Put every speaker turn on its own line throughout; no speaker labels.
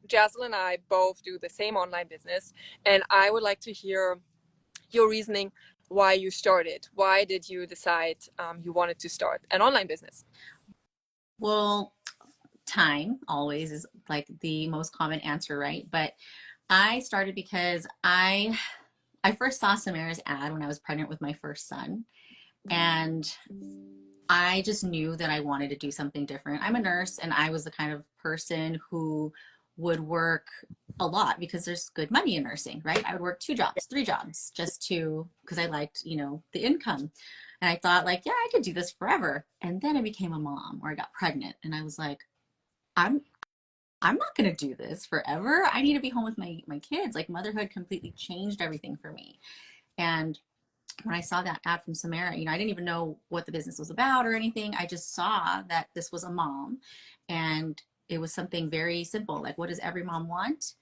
Jazlyn and I both do the same online business, and I would like to hear your reasoning why you started. Why did you decide you wanted to start an online business?
Well, time always is like the most common answer, right? But I started because I first saw Samara's ad when I was pregnant with my first son, and I just knew that I wanted to do something different. I'm a nurse, and I was the kind of person who would work a lot because there's good money in nursing, right? I would work 2 jobs, 3 jobs just to, because I liked, the income. And I thought, like, yeah, I could do this forever. And then I became a mom, or I got pregnant, and I was like, I'm I'm not gonna do this forever. I need to be home with my kids. Like, motherhood completely changed everything for me. And when I saw that ad from Samara, I didn't even know what the business was about or anything. I just saw that this was a mom, and it was something very simple. Like, what does every mom want?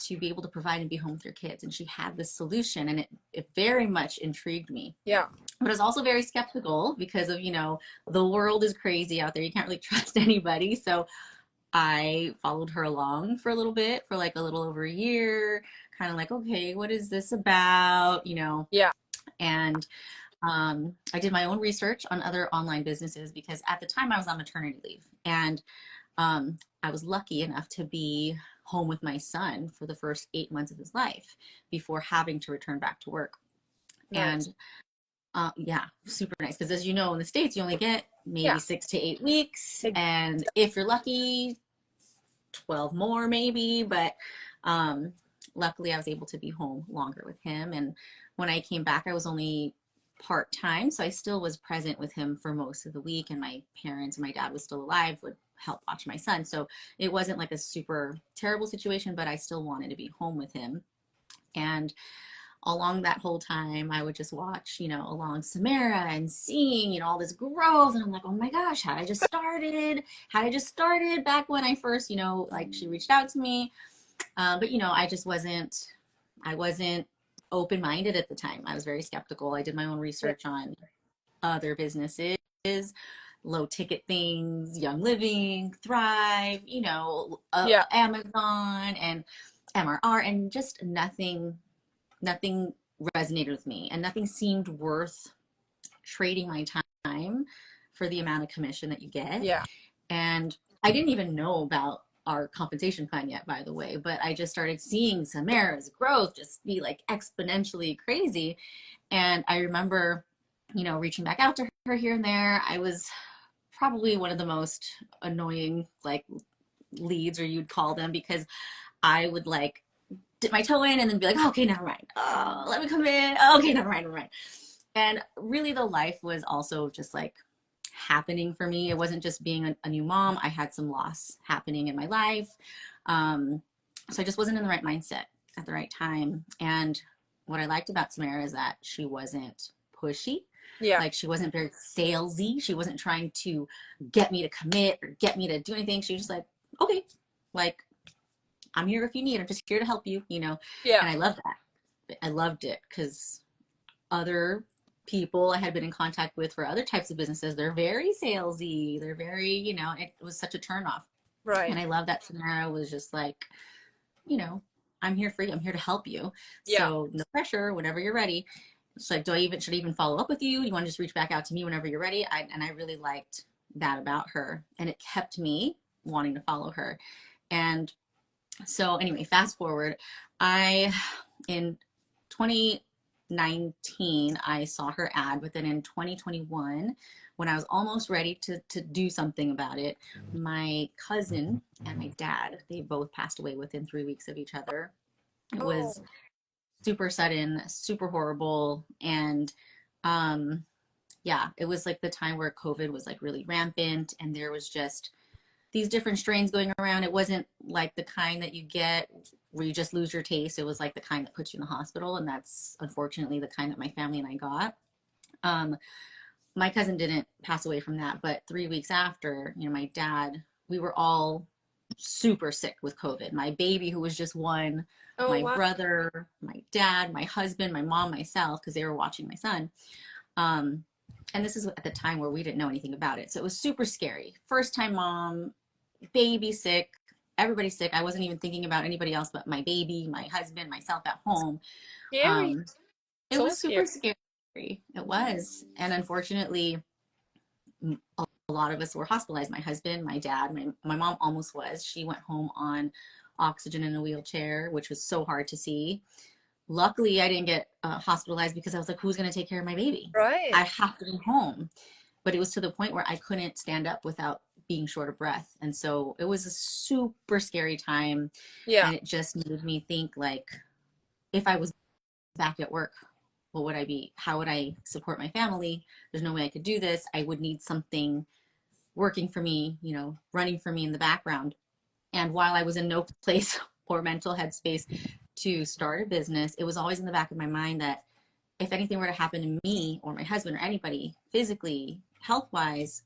To be able to provide and be home with your kids. And she had this solution, and it very much intrigued me.
Yeah.
But I was also very skeptical because of, the world is crazy out there. You can't really trust anybody. So I followed her along for a little bit, for like a little over a year, kind of like, okay, what is this about?
Yeah.
And I did my own research on other online businesses because at the time I was on maternity leave, and I was lucky enough to be home with my son for the first 8 months of his life before having to return back to work.
Nice.
And yeah, super nice. Because as you know, in the States, you only get maybe
Yeah.
6 to 8 weeks. And if you're lucky, 12 more maybe. But um, luckily, I was able to be home longer with him. And when I came back, I was only part-time. So I still was present with him for most of the week. And my parents and my dad was still alive, would help watch my son. So it wasn't like a super terrible situation, but I still wanted to be home with him. And along that whole time, I would just watch, along Samara and seeing, all this growth. And I'm like, oh my gosh, had I just started? Had I just started back when I first, like she reached out to me. But, I wasn't open-minded at the time. I was very skeptical. I did my own
Yeah.
research on other businesses, low ticket things, Young Living, Thrive,
Yeah.
Amazon and MRR, and just nothing resonated with me, and nothing seemed worth trading my time for the amount of commission that you get.
Yeah.
And I didn't even know about our compensation plan yet, by the way, but I just started seeing Samara's growth just be like exponentially crazy. And I remember, reaching back out to her here and there. I was probably one of the most annoying, like, leads, or you'd call them, because I would like dip my toe in and then be like, oh, okay, never mind. Oh, let me come in. Oh, okay, never mind, never mind. And really, the life was also just like happening for me. It wasn't just being a new mom. I had some loss happening in my life. Um, so I just wasn't in the right mindset at the right time. And what I liked about Samara is that she wasn't pushy.
Yeah.
Like, she wasn't very salesy. She wasn't trying to get me to commit or get me to do anything. She was just like, okay, like, I'm here if you need. I'm just here to help you,
Yeah.
And I loved that. I loved it because other people I had been in contact with for other types of businesses, they're very salesy. They're very, it was such a turnoff.
Right.
And I love that Samara was just like, you know, I'm here for you. I'm here to help you.
Yeah.
So no pressure. Whenever you're ready. It's like, should I even follow up with you? You want to just reach back out to me whenever you're ready? And I really liked that about her, and it kept me wanting to follow her. And so anyway, fast forward, I in 2019 I saw her ad, but then in 2021, when I was almost ready to do something about it, my cousin and my dad, they both passed away within 3 weeks of each other. It was
Oh.
super sudden, super horrible, and um yeah, it was like the time where COVID was like really rampant, and there was just these different strains going around. It wasn't like the kind that you get where you just lose your taste. It was like the kind that puts you in the hospital. And that's unfortunately the kind that my family and I got. Um, my cousin didn't pass away from that, but 3 weeks after, my dad, we were all super sick with COVID. My baby, who was just one,
Oh,
my
wow.
brother, my dad, my husband, my mom, myself, because they were watching my son. Um, and this is at the time where we didn't know anything about it. So it was super scary. First time mom, baby sick, everybody's sick. I wasn't even thinking about anybody else but my baby, my husband, myself at home.
Scary.
Um, it
So
was
scary.
super scary. It was. And unfortunately, a lot of us were hospitalized. My husband, my dad, my mom almost was. She went home on oxygen in a wheelchair, which was so hard to see. Luckily, I didn't get hospitalized because I was like, who's going to take care of my baby?
Right.
I have to be home. But it was to the point where I couldn't stand up without being short of breath. And so it was a super scary time.
Yeah.
And it just made me think, like, if I was back at work, what would I be? How would I support my family? There's no way I could do this. I would need something working for me, you know, running for me in the background. And while I was in no place or mental headspace to start a business, it was always in the back of my mind that if anything were to happen to me or my husband or anybody physically, health wise,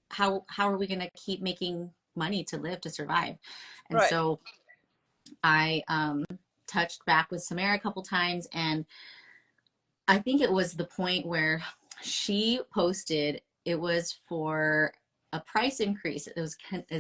how are we going to keep making money to live, to survive? And
Right.
so I touched back with Samara a couple times, and I think it was the point where she posted, it was for a price increase. It was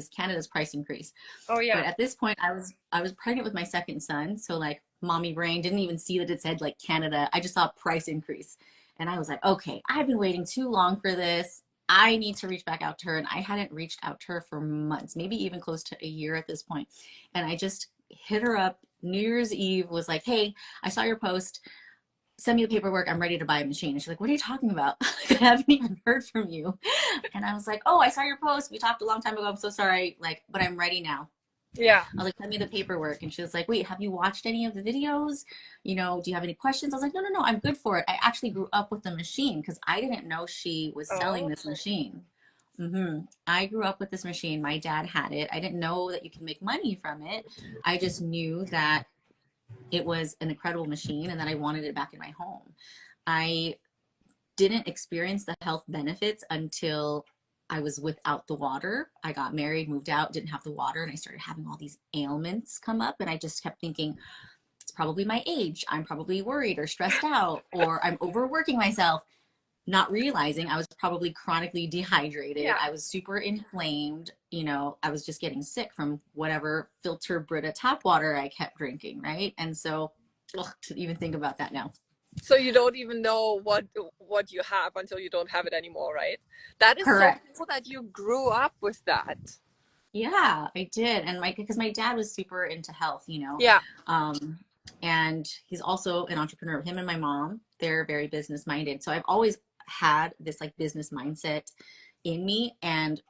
Canada's price increase.
Oh
But
yeah.
at this point, I was pregnant with my second son, so like mommy brain didn't even see that it said like Canada. I just saw price increase, and I was like, okay, I've been waiting too long for this. I need to reach back out to her, and I hadn't reached out to her for months, maybe even close to a year at this point. And I just hit her up New Year's Eve, was like, hey, I saw your post, send me the paperwork, I'm ready to buy a machine. And she's like, what are you talking about? I haven't even heard from you. And I was like, oh, I saw your post, we talked a long time ago, I'm so sorry, like, but I'm ready now.
Yeah.
I was like, send me the paperwork. And she was like, wait, have you watched any of the videos? You know, do you have any questions? I was like, no, I'm good for it. I actually grew up with the machine because I didn't know she was selling
Oh.
this machine. I grew up with this machine. My dad had it. I didn't know that you can make money from it. I just knew that it was an incredible machine and that I wanted it back in my home. I didn't experience the health benefits until I was without the water. I got married, moved out, didn't have the water, and I started having all these ailments come up. And I just kept thinking, it's probably my age. I'm probably worried or stressed out, or I'm overworking myself, not realizing I was probably chronically dehydrated.
Yeah.
I was super inflamed. You know, I was just getting sick from whatever filter Brita tap water I kept drinking, right? And so, ugh, to even think about that now.
So you don't even know what you have until you don't have it anymore, right? That is so
Correct.
cool that you grew up with that.
Yeah, I did. And because my dad was super into health, you know.
Yeah.
Um, and he's also an entrepreneur. Him and my mom, they're very business minded. So I've always had this like business mindset in me. And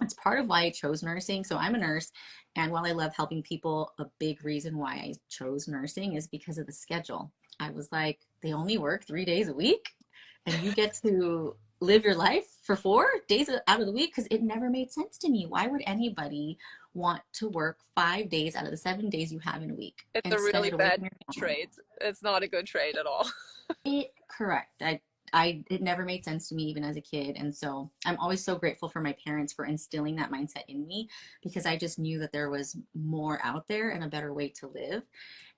it's part of why I chose nursing. So I'm a nurse. And while I love helping people, a big reason why I chose nursing is because of the schedule. I was like, they only work 3 days a week and you get to live your life for 4 days out of the week, because it never made sense to me. Why would anybody want to work 5 days out of the 7 days you have in a week
It's
and
a
spend
really
it away
bad
from your family?
trade. It's not a good trade at all.
Correct. It never made sense to me even as a kid. And so I'm always so grateful for my parents for instilling that mindset in me, because I just knew that there was more out there and a better way to live.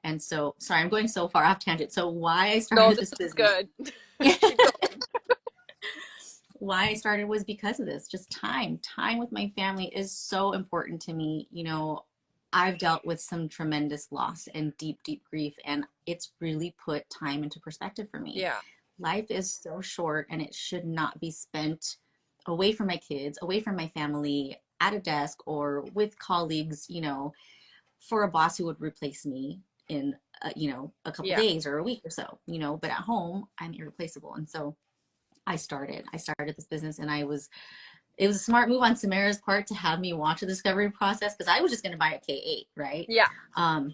And so, sorry, I'm going so far off tangent. So why I
No,
started
this
this
is
business,
good. Keep going.
why I started was because of this. Just time. Time with my family is so important to me. You know, I've dealt with some tremendous loss and deep grief, and it's really put time into perspective for me.
Yeah.
Life is so short, and it should not be spent away from my kids, away from my family, at a desk or with colleagues, you know, for a boss who would replace me in, a couple
Yeah.
days or a week or so, you know, but at home, I'm irreplaceable. And so I started this business, and it was a smart move on Samara's part to have me watch the discovery process, because I was just going to buy a K8, right?
Yeah.
Um,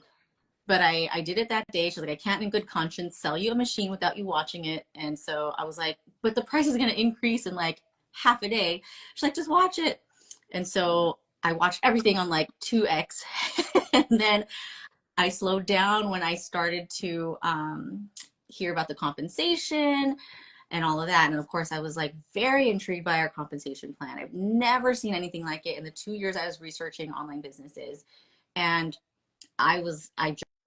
but I did it that day. She's like, I can't in good conscience sell you a machine without you watching it. And so I was like, but the price is going to increase in like half a day. She's like, just watch it. And so I watched everything on like 2x. And then I slowed down when I started to hear about the compensation and all of that. And of course, I was like very intrigued by our compensation plan. I've never seen anything like it in the 2 years I was researching online businesses. And I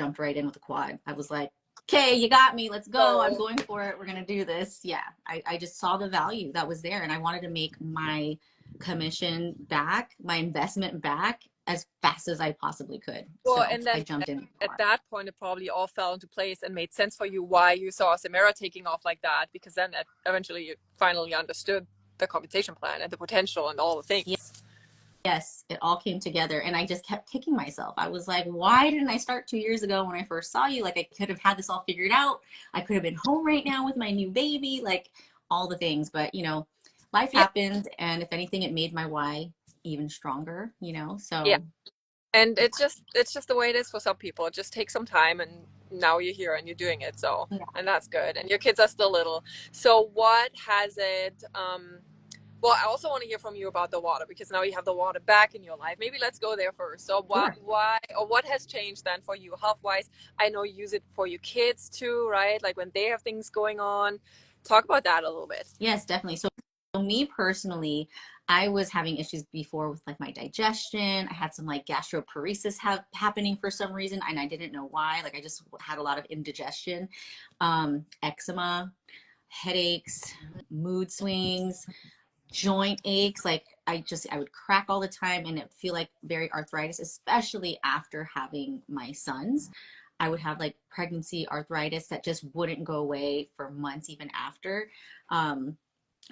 jumped right in with the quad. I was like, okay, you got me. Let's go. I'm
Oh,
going for it. We're going to do this. Yeah. I just saw the value that was there, and I wanted to make my commission back, my investment back as fast as I possibly could.
Well,
So
and
I
then
jumped in.
at that point, it probably all fell into place and made sense for you why you saw Samara taking off like that, because then eventually you finally understood the compensation plan and the potential and all the things.
Yes, it all came together and I just kept kicking myself. I was like, why didn't I start 2 years ago when I first saw you? Like I could have had this all figured out. I could have been home right now with my new baby, like all the things. But life
Yeah,
happens, and if anything, it made my why even stronger,
yeah.
So
And it's just the way it is for some people. It just takes some time, and now you're here and you're doing it. So,
yeah,
and that's good. And your kids are still little. So what has it well, I also want to hear from you about the water, because now you have the water back in your life. Maybe let's go there first. So
sure.
what has changed then for you health wise? I know you use it for your kids too, right? Like when they have things going on. Talk about that a little bit.
Yes, definitely. So me personally, I was having issues before with like my digestion. I had some like gastroparesis happening for some reason, and I didn't know why. Like I just had a lot of indigestion, eczema, headaches, mood swings, joint aches. Like I would crack all the time and it feel like very arthritis, especially after having my sons. I would have like pregnancy arthritis that just wouldn't go away for months even after.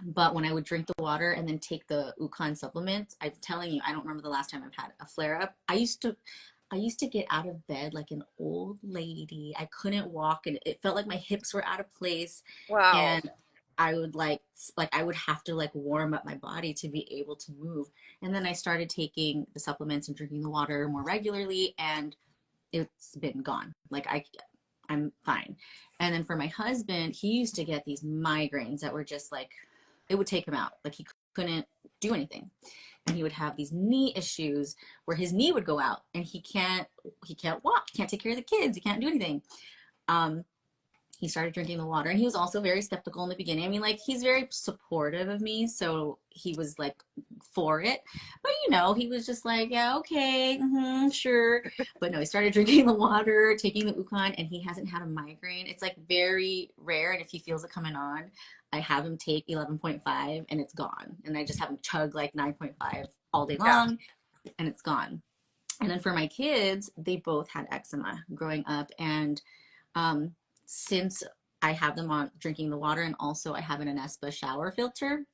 But when I would drink the water and then take the Uconn supplements, I'm telling you, I don't remember the last time I've had a flare up. I used to get out of bed like an old lady. I couldn't walk and it felt like my hips were out of place,
Wow.
and I would like I would have to like warm up my body to be able to move. And then I started taking the supplements and drinking the water more regularly, and it's been gone. Like I'm fine. And then for my husband, he used to get these migraines that were just like it would take him out. Like he couldn't do anything. And he would have these knee issues where his knee would go out and he can't walk, he can't take care of the kids, he can't do anything. Um, he started drinking the water, and he was also very skeptical in the beginning. I mean, like he's very supportive of me, so he was like for it, but he was just like, yeah, okay, sure. But no, he started drinking the water, taking the Uconn, and he hasn't had a migraine. It's like very rare, and if he feels it coming on, I have him take 11.5 and it's gone, and I just have him chug like 9.5 all day
Yeah.
long and it's gone. And then for my kids, they both had eczema growing up, and um, since I have them on drinking the water, and also I have an Anespa shower filter,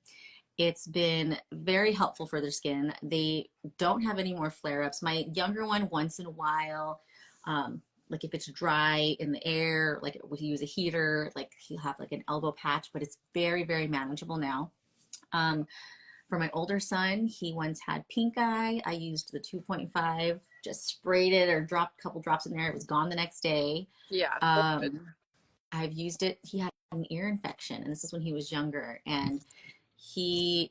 it's been very helpful for their skin. They don't have any more flare-ups. My younger one, once in a while, like if it's dry in the air, like we use a heater, like he'll have like an elbow patch, but it's very, very manageable now. Um, for my older son, he once had pink eye. I used the 2.5, just sprayed it or dropped a couple drops in there. It was gone the next day.
Yeah. Good.
Um, I've used it. He had an ear infection, and this is when he was younger. And he,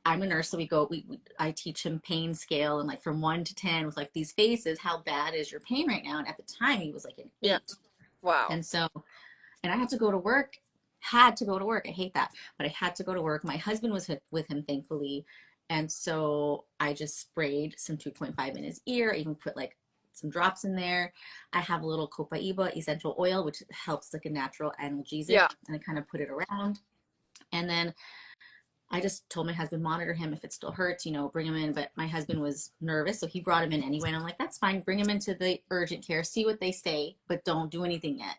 I'm a nurse, so I teach him pain scale and like from 1 to 10 with like these faces. How bad is your pain right now? And at the time, he was like an
Yeah.
8.
Wow.
And so, and I had to go to work. Had to go to work. I hate that, but I had to go to work. My husband was with him, thankfully, and so I just sprayed some 2.5 in his ear. I even put like some drops in there. I have a little copaiba essential oil, which helps like a natural analgesic,
Yeah.
and I kind of put it around. And then I just told my husband, monitor him. If it still hurts, bring him in. But my husband was nervous, so he brought him in anyway. And I'm like, that's fine. Bring him into the urgent care, see what they say, but don't do anything yet.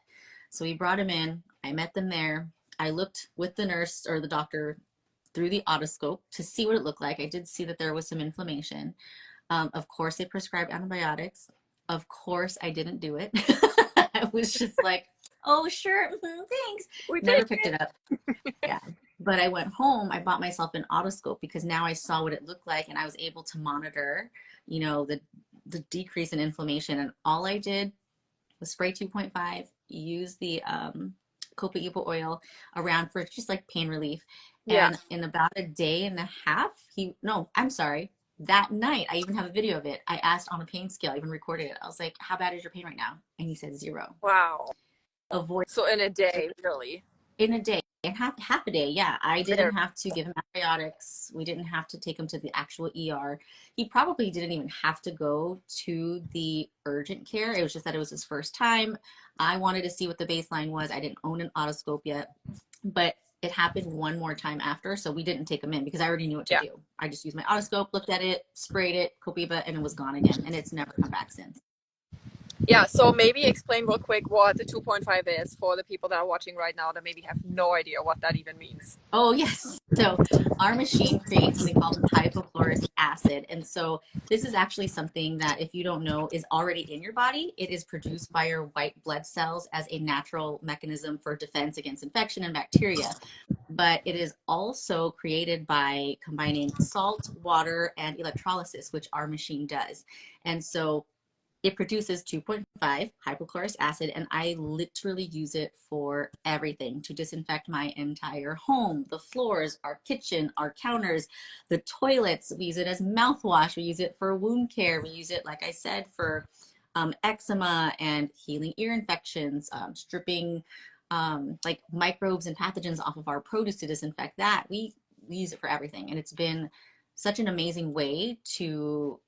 So we brought him in. I met them there. I looked with the nurse or the doctor through the otoscope to see what it looked like. I did see that there was some inflammation. Of course, they prescribed antibiotics. Of course, I didn't do it. I was just like, oh, sure, thanks.
We
Never
take
picked
it.
it up. Yeah. But I went home, I bought myself an otoscope because now I saw what it looked like and I was able to monitor, the decrease in inflammation. And all I did was spray 2.5, use the copaiba oil around for just like pain relief.
Yeah.
And in about a day and a half, no, I'm sorry. That night, I even have a video of it. I asked on a pain scale, I even recorded it. I was like, how bad is your pain right now? And he said 0.
Wow.
Avoid
So in a day, really.
in a day, and half a day. Yeah, I
Very.
didn't have to give him antibiotics. We didn't have to take him to the actual ER. He probably didn't even have to go to the urgent care. It was just that it was his first time. I wanted to see what the baseline was. I didn't own an otoscope yet, but it happened one more time after, so we didn't take them in because I already knew what to
Yeah.
do. I just used my otoscope, looked at it, sprayed it, Copiva, and it was gone again, and it's never come back since.
Yeah, so maybe explain real quick what the 2.5 is for the people that are watching right now that maybe have no idea what that even means.
Oh, yes. So our machine creates something called hypochlorous acid. And so this is actually something that, if you don't know, is already in your body. It is produced by your white blood cells as a natural mechanism for defense against infection and bacteria. But it is also created by combining salt, water, and electrolysis, which our machine does. And so it produces 2.5 hypochlorous acid, and I literally use it for everything to disinfect my entire home, the floors, our kitchen, our counters, the toilets. We use it as mouthwash. We use it for wound care. We use it, like I said, for eczema and healing ear infections, stripping like microbes and pathogens off of our produce to disinfect that. We use it for everything, and it's been such an amazing way to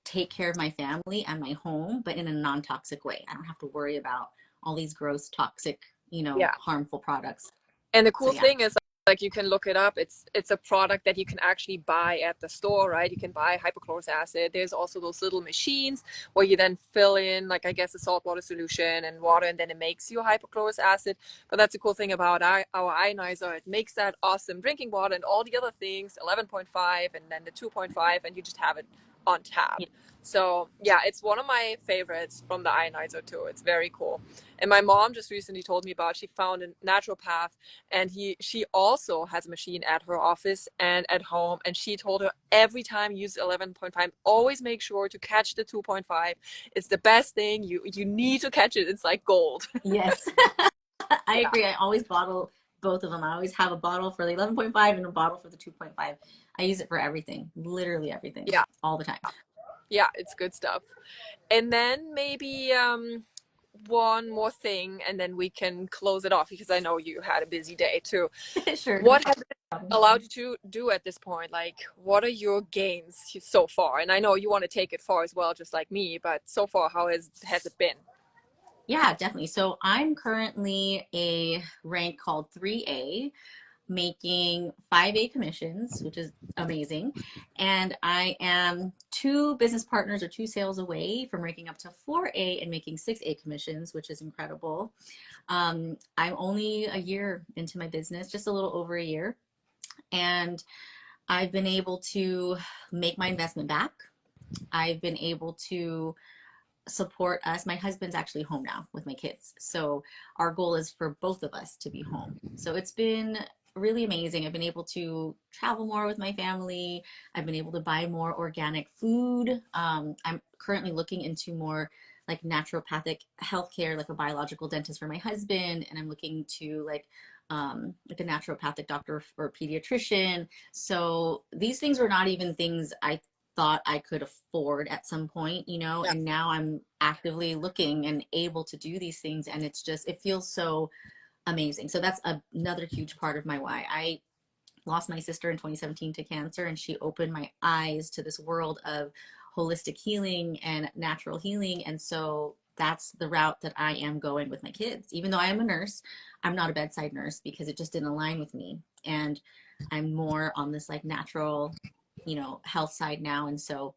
take care of my family and my home, but in a non-toxic way. I don't have to worry about all these gross, toxic,
Yeah.
harmful products.
And the
So
cool
yeah.
thing is, like, you can look it up. It's a product that you can actually buy at the store, right? You can buy hypochlorous acid. There's also those little machines where you then fill in, like, I guess, a saltwater solution and water, and then it makes you hypochlorous acid. But that's the cool thing about our ionizer. It makes that awesome drinking water and all the other things, 11.5 and then the 2.5, and you just have it on tap.
Yeah.
So yeah, it's one of my favorites from the ionizer too. It's very cool. And my mom just recently told me about, she found a naturopath, and she also has a machine at her office and at home, and she told her every time you use 11.5, always make sure to catch the 2.5. It's the best thing. You need to catch it. It's like gold.
Yes. I
Yeah.
agree. I always bottle both of them. I always have a bottle for the 11.5 and a bottle for the 2.5. I use it for everything, literally everything,
Yeah.
all the time.
Yeah, it's good stuff. And then maybe one more thing, and then we can close it off because I know you had a busy day too.
Sure, no
What has it
problem.
allowed you to do at this point? Like, what are your gains so far? And I know you want to take it far as well, just like me, but so far, how has it been?
Yeah, definitely. So I'm currently a rank called 3A, making 5A commissions, which is amazing. And I am two business partners or two sales away from ranking up to 4A and making 6A commissions, which is incredible. I'm only a year into my business, just a little over a year. And I've been able to make my investment back. I've been able to support us. My husband's actually home now with my kids. So our goal is for both of us to be home. So it's been really amazing. I've been able to travel more with my family. I've been able to buy more organic food. I'm currently looking into more like naturopathic healthcare, like a biological dentist for my husband, and I'm looking to like a naturopathic doctor or pediatrician. So these things were not even things I thought I could afford at some point,
Yeah.
and now I'm actively looking and able to do these things. And it feels so amazing. So that's another huge part of my why. I lost my sister in 2017 to cancer, and she opened my eyes to this world of holistic healing and natural healing. And so that's the route that I am going with my kids. Even though I am a nurse, I'm not a bedside nurse because it just didn't align with me. And I'm more on this like natural, health side now. And so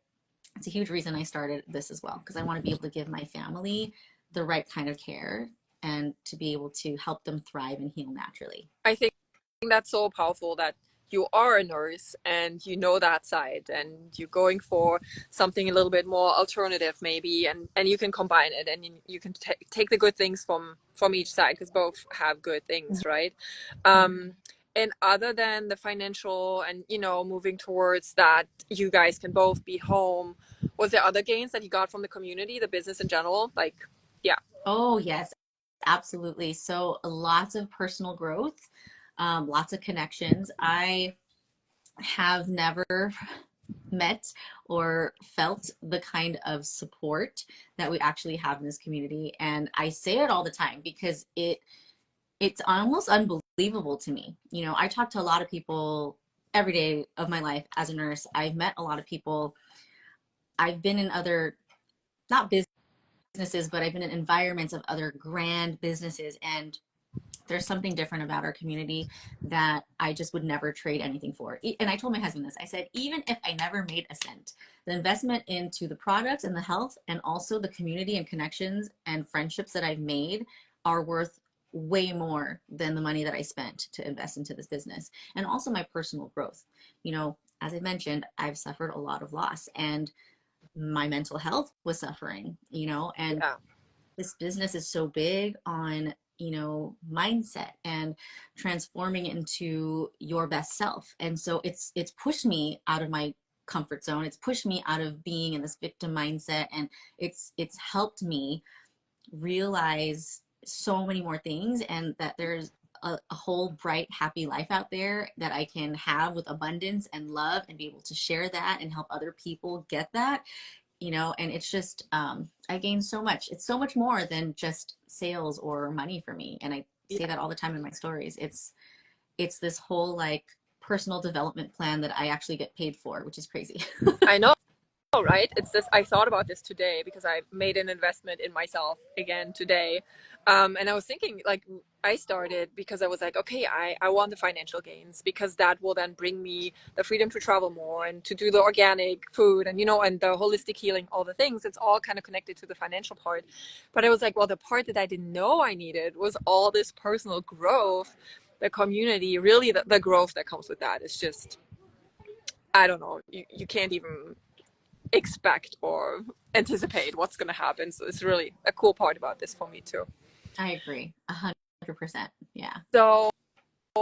it's a huge reason I started this as well, because I want to be able to give my family the right kind of care and to be able to help them thrive and heal naturally.
I think that's so powerful that you are a nurse and you know that side, and you're going for something a little bit more alternative maybe, and you can combine it, and you can take the good things from each side, because both have good things, right? And other than the financial and moving towards that, you guys can both be home, was there other gains that you got from the community, the business in general, like? Yeah.
Oh, yes, absolutely. So lots of personal growth, lots of connections. I have never met or felt the kind of support that we actually have in this community. And I say it all the time because it's almost unbelievable to me. I talk to a lot of people every day of my life as a nurse. I've met a lot of people. I've been in other, not businesses, but I've been in environments of other grand businesses. And There's something different about our community that I just would never trade anything for. And I told my husband this. I said, even if I never made a cent, the investment into the products and the health and also the community and connections and friendships that I've made are worth way more than the money that I spent to invest into this business. And also my personal growth. You know, as I mentioned, I've suffered a lot of loss and my mental health was suffering, you know, and
Yeah.
this business is so big on, you know, mindset and transforming into your best self. And so it's pushed me out of my comfort zone. It's pushed me out of being in this victim mindset, and it's helped me realize so many more things, and that there's a whole bright happy life out there that I can have with abundance and love and be able to share that and help other people get that, you know. And it's just I gained so much. It's so much more than just sales or money for me, and I say
Yeah.
that all the time in my stories. It's this whole like personal development plan that I actually get paid for, which is crazy.
I know. Right? It's this. I thought about this today because I made an investment in myself again today, and I was thinking like I started because I was like, okay, I want the financial gains because that will then bring me the freedom to travel more and to do the organic food and and the holistic healing, all the things. It's all kind of connected to the financial part, but I was like, well, the part that I didn't know I needed was all this personal growth, the community, really the growth that comes with that. It's just I don't know. You can't even expect or anticipate what's going to happen. So it's really a cool part about this for me too.
I agree, 100%. Yeah.
So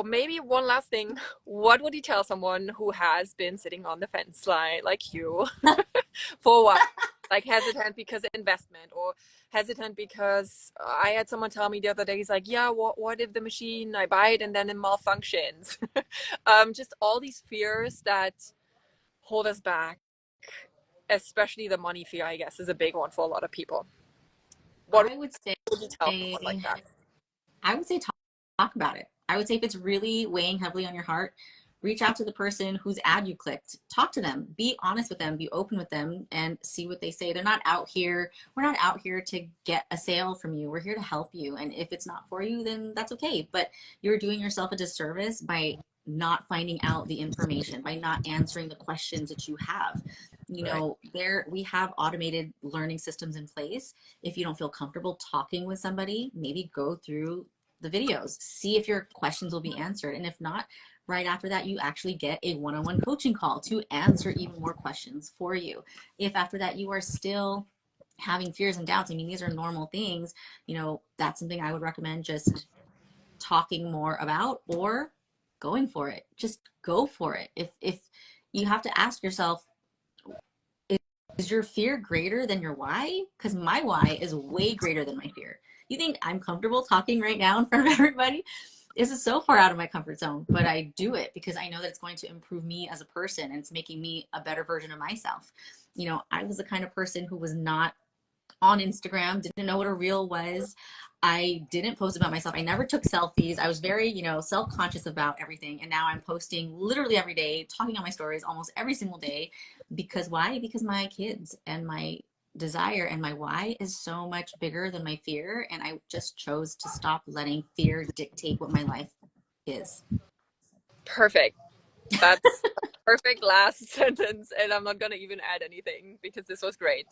maybe one last thing. What would you tell someone who has been sitting on the fence like you for a while? Like hesitant because of investment or hesitant because I had someone tell me the other day, he's like, yeah, what if the machine, I buy it and then it malfunctions? Just all these fears that hold us back, especially the money fear, I guess, is a big one for a lot of people. What
I would say
would you tell someone like that?
I would say talk about it. I would say if it's really weighing heavily on your heart, reach out to the person whose ad you clicked. Talk to them. Be honest with them. Be open with them and see what they say. They're not out here. We're not out here to get a sale from you. We're here to help you. And if it's not for you, then that's okay. But you're doing yourself a disservice by not finding out the information, by not answering the questions that you have. You
Right.
know, there we have automated learning systems in place. If you don't feel comfortable talking with somebody, maybe go through the videos, see if your questions will be answered. And if not, right after that, you actually get a one-on-one coaching call to answer even more questions for you. If after that you are still having fears and doubts, I mean, these are normal things, you know, that's something I would recommend just talking more about or going for it. Just go for it. If you have to ask yourself, is your fear greater than your why? Because my why is way greater than my fear. You think I'm comfortable talking right now in front of everybody? This is so far out of my comfort zone, but I do it because I know that it's going to improve me as a person and it's making me a better version of myself. You know, I was the kind of person who was not on Instagram, didn't know what a reel was. I didn't post about myself. I never took selfies. I was very, you know, self-conscious about everything. And now I'm posting literally every day, talking on my stories almost every single day. Because why? Because my kids and my desire and my why is so much bigger than my fear. And I just chose to stop letting fear dictate what my life is.
Perfect. That's a perfect last sentence. And I'm not going to even add anything because this was great.